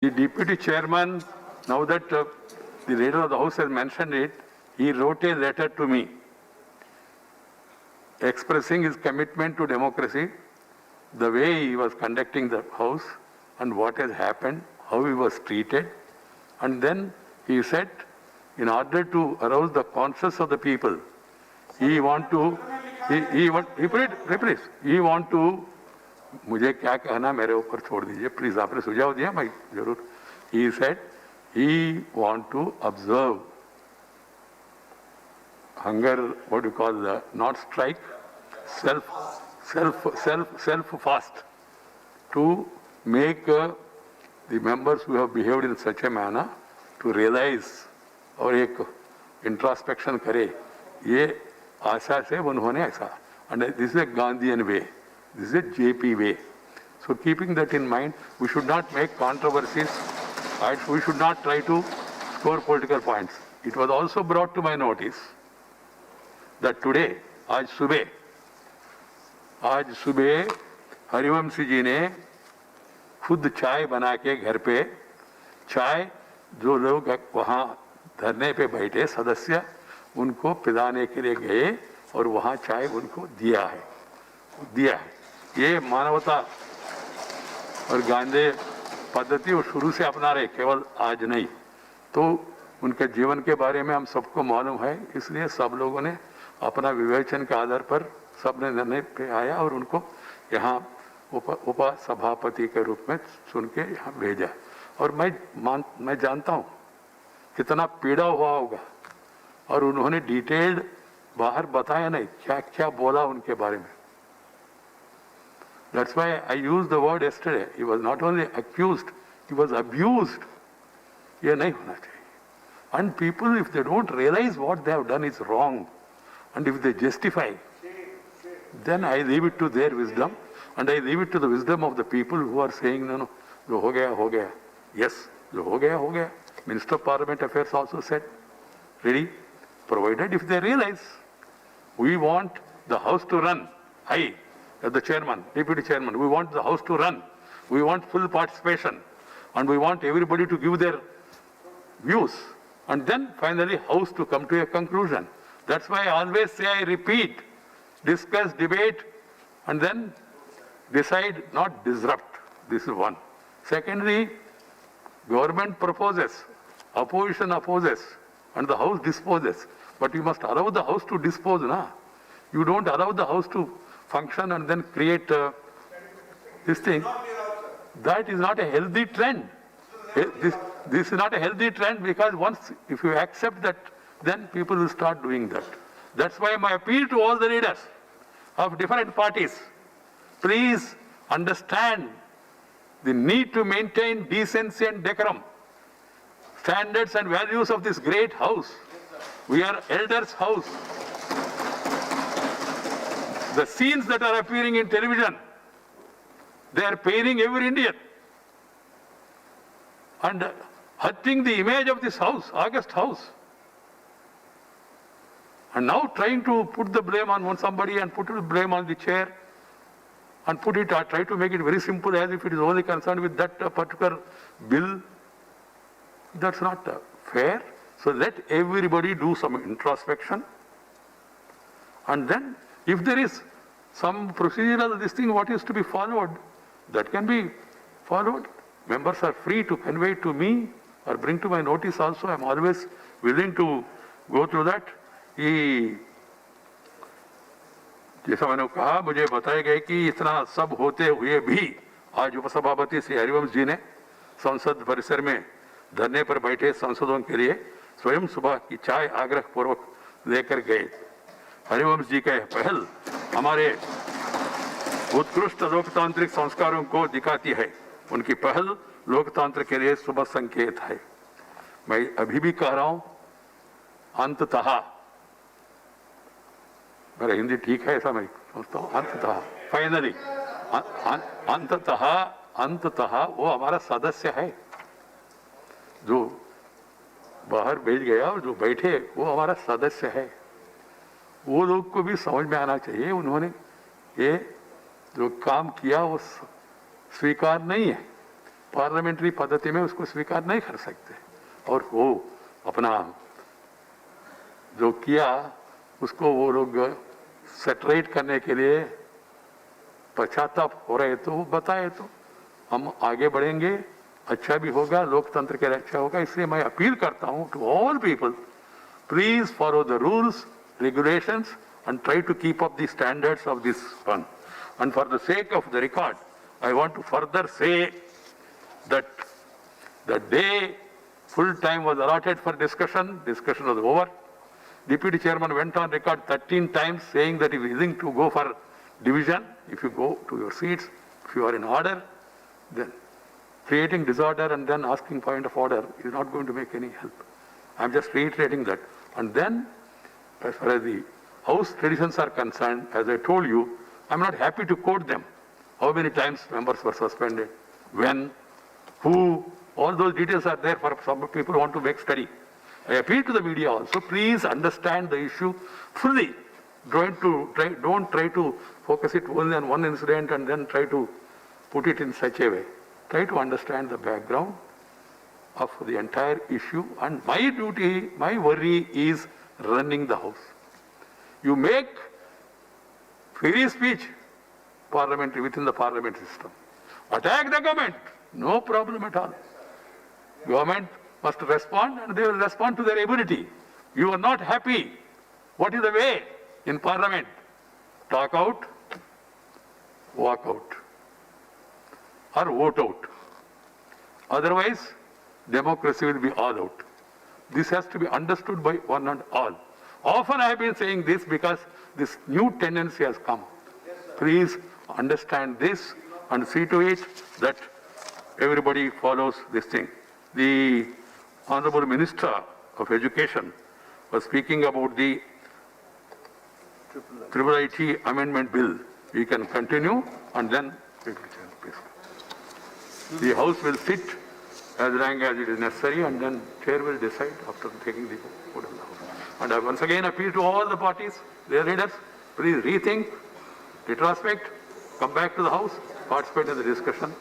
The deputy chairman, now that the leader of the house has mentioned it, he wrote a letter to me expressing his commitment to democracy, the way he was conducting the house and what has happened, how he was treated. And then he said, in order to arouse the conscience of the people, he want to, he want to, मुझे क्या कहना मेरे ऊपर छोड़ दीजिए please, आपने सुझाव दिया मैं जरूर. He said he want to observe hunger, what you call the not strike, self fast, to make the members who have behaved in such a manner to realize और एक इंट्रोस्पेक्शन करे, ये आशा से उन्होंने ऐसा. And this is a Gandhian way. This is a JP way. So keeping that in mind, we should not make controversies. We should not try to score political points. It was also brought to my notice that today, आज सुबह हरिवंशी जी ने खुद चाय बना के घर पे, चाय जो लोग वहाँ धरने पे बैठे सदस्य उनको पिलाने के लिए गए और वहाँ चाय उनको दिया है. ये मानवता और गांधी पद्धति वो शुरू से अपना रहे, केवल आज नहीं. तो उनके जीवन के बारे में हम सबको मालूम है, इसलिए सब लोगों ने अपना विवेचन के आधार पर सबने निर्णय पे आया और उनको यहाँ उप सभापति के रूप में सुन के यहाँ भेजा. और मैं जानता हूँ कितना पीड़ा हुआ होगा, और उन्होंने डिटेल्ड बाहर बताया नहीं क्या क्या बोला उनके बारे में. That's why I used the word yesterday. He was not only accused, he was abused. ये नहीं होना चाहिए. And people, if they don't realize what they have done is wrong, and if they justify, then I leave it to their wisdom, and I leave it to the wisdom of the people who are saying, no, जो हो गया. Yes, जो हो गया. Minister of Parliament Affairs also said, ready, provided if they realize. We want the house to run. The chairman, deputy chairman, we want the house to run. We want full participation, and we want everybody to give their views, and then finally house to come to a conclusion. That's why I always say, I repeat, discuss, debate, and then decide, not disrupt. This is one. Secondly, government proposes, opposition opposes, and the house disposes. But you must allow the house to dispose, na? You don't allow the house to function and then create this thing. That is not a healthy trend. This is not a healthy trend, because once, if you accept that, then people will start doing that. That's why my appeal to all the leaders of different parties, please understand the need to maintain decency and decorum, standards and values of this great house. We are elders' house. The scenes that are appearing in television, they are paining every Indian and hurting the image of this house, August House. And now trying to put the blame on somebody and put the blame on the chair and try to make it very simple as if it is only concerned with that particular bill. That's not fair. So let everybody do some introspection, and then if there is some procedural this thing what is to be followed, that can be followed. Members are free to convey to me or bring to my notice also. I am always willing to go through that. जैसा मैंने कहा, मुझे बताया गया कि इतना सब होते हुए भी आज उपसभापति श्री हरिवंश जी ने संसद परिसर में धरने पर बैठे सांसदों के लिए स्वयं सुबह की चाय आग्रह पूर्वक लेकर गए. हरिवंश जी का पहल हमारे उत्कृष्ट लोकतांत्रिक संस्कारों को दिखाती है. उनकी पहल लोकतंत्र के लिए शुभ संकेत है. मैं अभी भी कह रहा हूं, अंततः, मेरा हिंदी ठीक है ऐसा मैं समझता हूं, अंततः, फाइनली, अंततः वो हमारा सदस्य है. जो बाहर बैठ गया और जो बैठे वो हमारा सदस्य है. वो लोग को भी समझ में आना चाहिए, उन्होंने ये जो काम किया वो स्वीकार नहीं है. पार्लियामेंट्री पद्धति में उसको स्वीकार नहीं कर सकते। और वो अपना जो किया उसको वो लोग सेटरेट करने के लिए पश्चाताप हो रहे तो बताए, तो हम आगे बढ़ेंगे, अच्छा भी होगा, लोकतंत्र के लिए अच्छा होगा। इसलिए मैं अपील करता हूं to all people, please follow the rules, regulations and try to keep up the standards of this one. And for the sake of the record, I want to further say that the day full time was allotted for discussion was over. Deputy Chairman went on record 13 times saying that he is willing to go for division. If you go to your seats, if you are in order, then creating disorder and then asking point of order is not going to make any help. I am just reiterating that. And then, as far as the House traditions are concerned, as I told you, I am not happy to quote them. How many times members were suspended, when, who, all those details are there for some people who want to make study. I appeal to the media also, please understand the issue fully. Don't try to focus it only on one incident and then try to put it in such a way. Try to understand the background of the entire issue, and my duty, my worry is running the House. You make free speech parliamentary within the parliament system. Attack the government, no problem at all. Government must respond and they will respond to their ability. You are not happy. What is the way in parliament? Talk out, walk out, or vote out. Otherwise, democracy will be all out. This has to be understood by one and all. Often I have been saying this because this new tendency has come. Please understand this and see to it that everybody follows this thing. The Honorable Minister of Education was speaking about the Triple IT Amendment Bill. We can continue and then the House will sit as long as it is necessary, and then chair will decide after taking the vote of the House. And I once again appeal to all the parties, their leaders, please rethink, retrospect, come back to the House, participate in the discussion.